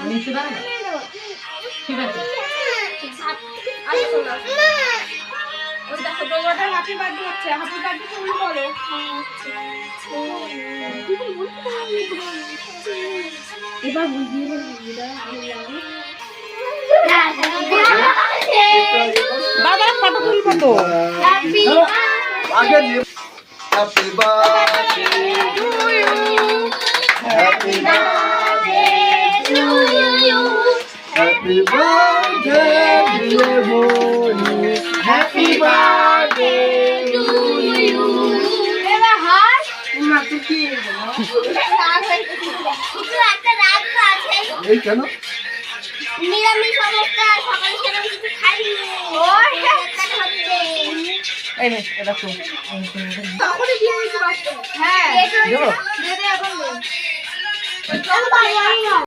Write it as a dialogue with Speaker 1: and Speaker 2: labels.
Speaker 1: নিচে দাঁড়াবে ঠিক আছে
Speaker 2: ওই দেখো ডোবাটা হ্যাপি বার্থডে হচ্ছে হ্যাপি বার্থডে তুমি বলো এবার বুঝিয়ে
Speaker 1: দাদা ফটো তুলবো তো
Speaker 3: আগে happy birthday to you happy birthday to you happy birthday dear Boni happy birthday to you
Speaker 2: এবার হাস
Speaker 1: না তো কি
Speaker 2: একটা রাত আছে
Speaker 3: এই কেন
Speaker 2: নিরামিষ অবস্থা সকালে সেরকম কিছু খাইনি ওই একটা খাচ্ছে
Speaker 1: এই নে এটা তো
Speaker 2: তখনই দিয়ে দিতে পারতো হ্যাঁ
Speaker 1: দেবো
Speaker 2: দে এখন দে